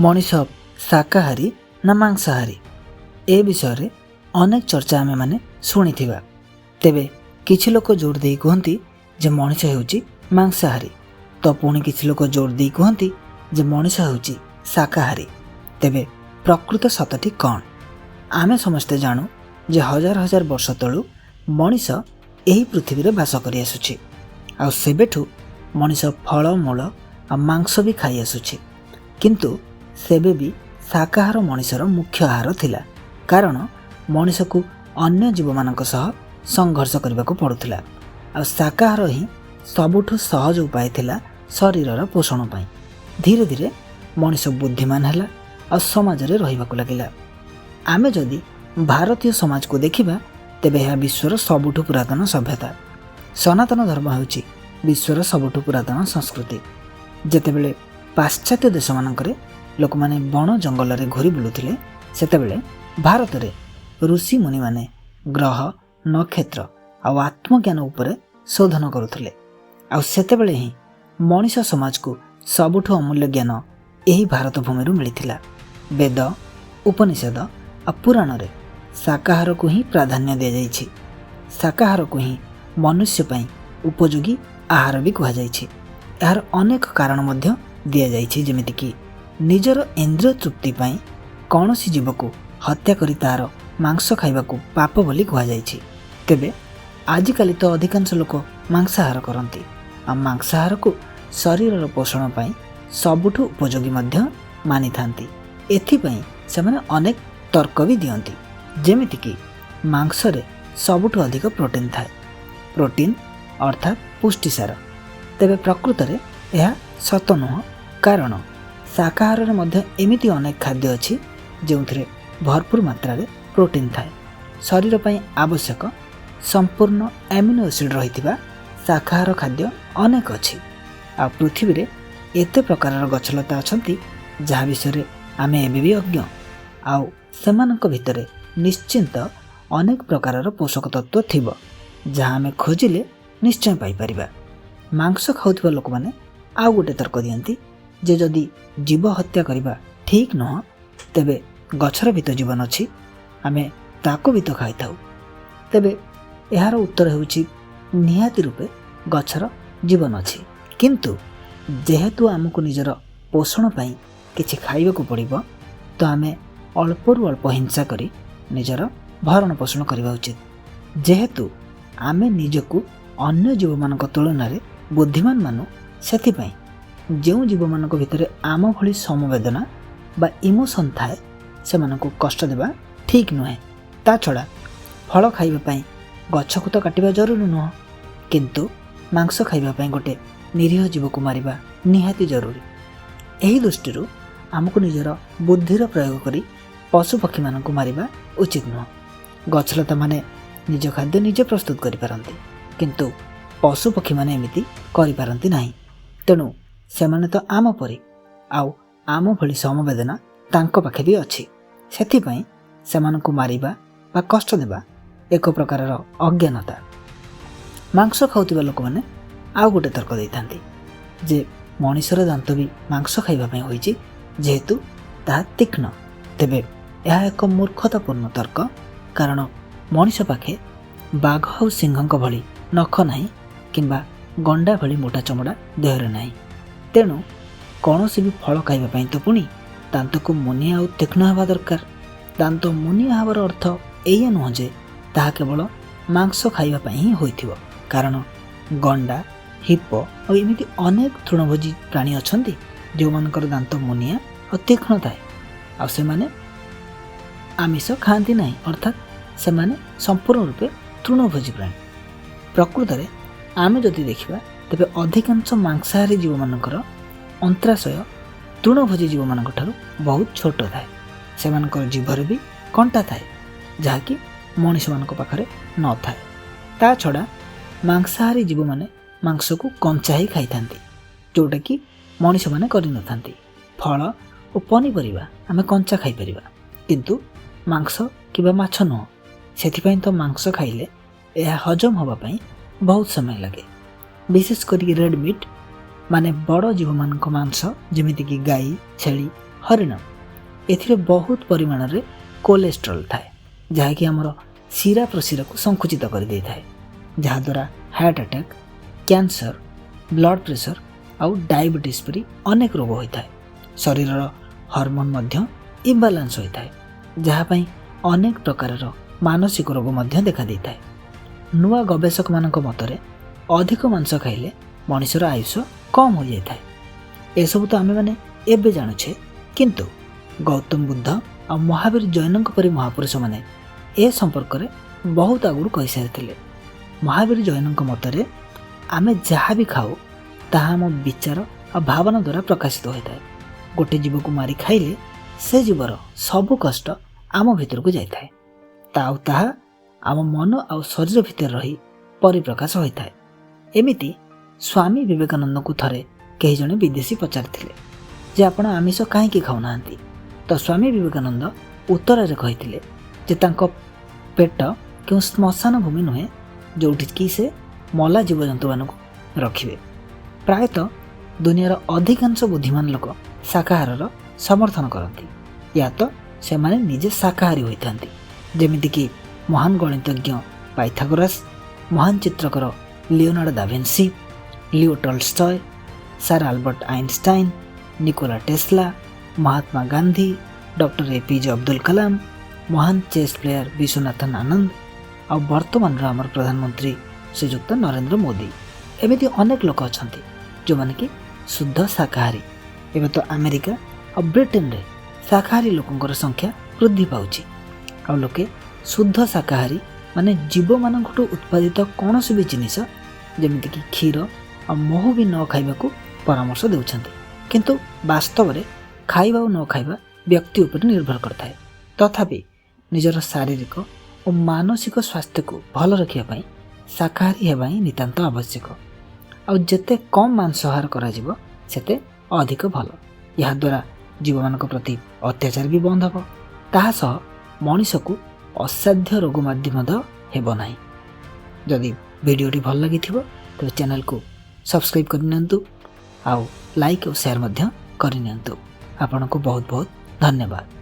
मनीष शाकाहारी ना मांसाहारी ए विषय अनेक चर्चा आमे माने शुणी तेबे किछि लोक जोर दे कहती जे मनीष होउची मांसाहारी तो पुणी किछि लोक जोर दे कहती जे मनीष होउची शाकाहारी। तेबे प्रकृत सतटी कौन? आमे समस्ते जानू जे हजार हजार वर्ष तलू मनीष एही पृथ्वी रे बास करि आसुछि आ सेबेठू मनीष फल मूल आ मांस भी खाई आसुछि, किंतु सेबे भी शाकाहार मनीषर मुख्य आहार थिला, कारण मनीष को अन्य जीव मानक सह संघर्ष करने को पड़ुथिला आ शाकाहार ही सबुठु सहज उपाय थिला शरीरर पोषण पाई। धीरे धीरे मनीष बुद्धिमान हैला और समाज रे रहिबाकु लागिला। आमे जदि भारतीय समाज को देखिबा तेबे यह विश्वर सबुठु पुरातन सभ्यता। सनातन धर्म हेउची विश्वर सबुठु पुरातन संस्कृति। जेतेबेले पाश्चात्य देश मानकरे लोक माने बण जंगल रे घुरी बुलुथिले, सेतेबेले भारत रे ऋषि मुनि माने ग्रह नक्षत्र आ आत्मज्ञान उपरे शोधन करुथिले। आ सेतेबेले ही मनीष समाज को सबुठु अमूल्य ज्ञान एही भारत भूमि रु मिलिथिला। वेद उपनिषद आ पुराण रे शाकाहार को ही प्राधान्य दिया जाइछि। शाकाहार को ही मनुष्य पई उपयोगी आहार भी कहा जाइछि। यार अनेक कारण मध्य दिया जाइछि, जेमिति कि निजर इंद्रिय तृप्ति पई कौनसी जीव को हत्या करी तार मांस खाइबा को पाप बोली कहा जाइछि। तेबे आजिकाली तो अधिकांश लोक मांसाहार करती आ मांसाहार को शरीर पोषण पई सबुठु उपयोगी मध्य मानि थांती। एथिपई सेमाने अनेक तर्क भी दियंती, जेमिति कि मांस रे सबुठु अधिक प्रोटीन थाए। प्रोटीन अर्थात पुष्टिसार। तेबे प्रकृत रे यह सत नुह, कारण शाकाहार रे मध्य एमिति अनेक खाद्य अछि जेउथिरे भरपूर मात्रा रे प्रोटीन थाए। शरीर पई आवश्यक संपूर्ण एमिनो एसिड रहितिबा शाकाहार खाद्य अनेक अछि। आ पृथ्वी रे एते प्रकारर गछलता अछंती जहा विषय आमे एबे भी अज्ञ। आउ सेमानक भितरे निश्चिंत अनेक प्रकारर पोषक तत्व थिबो जहा आमे खोजिले निश्चय पाई परिबा। मांस खाउथिबा लोक माने आउ गोटे तर्क दियंती जे जदि जीव हत्या करिबा ठीक नह, तेबे गछर भी तो जीवन अछि, आमे ताको भी तो खाई थाउ। तेबे यार उत्तर हेउची निहाती रूपे गछर जीवन अछि, किंतु जेहेतु आमको निजर पोषण पाई किछि खाइबा को पड़िबो तो आमे अल्परु अल्प हिंसा करी निजर भरण पोषण करबा उचित। जेहेतु आमे निजको अन्य जीव मानक तुलना रे बुद्धिमान मानु, सेथिपई जेउ जीव मानक भितरे आम भली समवेदना बा इमोशन थाए सेमानकु कष्ट देबा ठीक नुहे। ता छड़ा फल खाइबा पई गछ को तो काटिबा जरूरी नुह, किंतु मांस खाइबा पई गोटे निरीह जीव को मारिबा निहाती जरूरी। एही दृष्टिरु आमको निजर बुद्धिर प्रयोग करी पशु पक्षी मानकु मारिबा उचित नुह। गछलता माने निज खाद्य निजे प्रस्तुत करि पारंती, किंतु पशु पक्षी माने एमिति करि पारंती नाही। तेणु सेमाने तो आम परी आउ आम भली समवेदना तांको पाखे भी अछि। सेथिपई सेमानकु मारिबा बा कष्ट देबा एक प्रकारर अज्ञानता। मांस खाउथिबा लोक माने आउ गोटे तर्क दैथांती जे मनीषर दांत भी मांस खाइबा पई होइछि, जेहेतु ताहा तीक्ष्ण। तेबे यह एक मूर्खतापूर्ण तर्क, कारण मनीष पाखे बाघ और सिंहक भली नख नाही किंबा गंडा भली मोटा चमड़ा देहरे नाही। तेणु कौनसी भी फल खाइबा पई तो पुणी दांत को मुनिया और तीक्ष्ण हेबा दरकार। दांत मुनिया हेबार अर्थ एया नुह जे ताहा केवल मांस खाइबा पई ही होइथिबो, कारण गंडा हिप्पो और एमिति अनेक तृणभोजी प्राणी अछंती जो मानकर दांत मुनिया और तीक्ष्ण थाए आ सेमाने आमिष खाआंती नाही, अर्थात सेमाने संपूर्ण रूपे तृणभोजी प्राणी। प्रकृत रे आमे जदि देखिबा तेबे अधिकांश मांसाहारी जीव मानकर अंतराशय तृणभोजी जीव मानक ठारू बहुत छोट थाए। सेमानकर जीभरे भी कंटा थाए जहाँकि मनीष मानक पाखरे न थाए। ता छड़ा मांसाहारी जीव माने मांस को कंचा ही खाई थांती, जोटा कि मनीष माने करि न थांती। फल और पनीपरिबा आमे कंचा खाई परिबा, किंतु मांस किबा माछ नुह। सेथिपई तो मांस खाइले यह हजम होबा पई बहुत समय लगे। विशेष करी रेड मीट माने बड़ जीव मानक मांस, जेमिति कि गाई छेली हरिण एथिरे बहुत परिमाण रे कोलेस्ट्रॉल थाए जहाँकि आमर शिरा प्रशिरा को संकुचित कर दे थाए जहाद्वारा heart attack cancer blood pressure आउ डायबिटीज परी अनेक रोग होता है। शरीर हार्मोन मध्य इम्बालांस होता है जहाँ पई अनेक प्रकार मानसिक रोग मध्य देखा देता है। नुआ गवेषक मानक मतरे अधिक मांस खाइले मनुष्यर आयुष कम हो जाता है। एसबू तो आमे माने एबे जानुछे किंतु गौतम बुद्ध और महावीर जैन परी महापुरुष माने ए संपर्क में बहुत आगुरी कही सारी। महावीर जैन मतरे आमे जहाँ भी खाऊ ताहा आम विचार और भावना द्वारा प्रकाशित होता है। गोटे जीव को मारी खाइले से जीवर सबु कष्ट आम भीतर को जाए ताहा आम मन और शरीर भितर रही परिप्रकाश होता है। एमिति स्वामी विवेकानंद को थरे कई जने विदेशी पचारिथिले जे आपण आमिष कहीं खाऊना। तो स्वामी विवेकानंद उत्तर रे कहिथिले जे तांको पेट क्यों श्मशान भूमि नुहे जोठी कि से मला जीवजंतु मान रखिए। प्रायतः दुनियार अधिकांश बुद्धिमान लोक शाकाहार समर्थन करती या तो से माने निजे शाकाहारी होता। जेमिति कि महान गणितज्ञ पाइथागोरास, महान चित्रकर Leonardo da Vinci, Leo Tolstoy, sir Albert Einstein, Nikola Tesla, Mahatma Gandhi, doctor APJ Abdul Kalam, महान चेस प्लेयर विश्वनाथन आनंद और वर्तमान आमर प्रधानमंत्री श्रीजुक्त नरेंद्र मोदी एमती अनेक लोक अच्छा जो माने कि शुद्ध शाकाहारी। एवं तो अमेरिका और ब्रिटेन रे शाकाहारी लोकंकर संख्या वृद्धि पाउछि और लोके शुद्ध शाकाहारी माने जीव मानकठू उत्पादित कौन भी जिनिस जेमिति कि क्षीर और महू भी न खाइबा को परामर्श देउछन्ति। किंतु वास्तव में खाइबा और न खाइबा व्यक्ति उपर निर्भर करता है। तथापि निजर शारीरिक और मानसिक स्वास्थ्य को भल रखिया पई शाकाहारी हेबा ही नितांत आवश्यक। और जेते कम मांसाहार करा जिवो सेते अधिक भल। या द्वारा जीव मानक प्रति अत्याचार भी बंद हबो। ताहा सह मनुष्य को असाध्य रोग माध्यम हेबो नाही। जदि वीडियोटी भल लगी तो चैनल को सब्सक्राइब करनियंतु आउ लाइक और शेयर मध्य करनियंतु। आपनको बहुत बहुत धन्यवाद।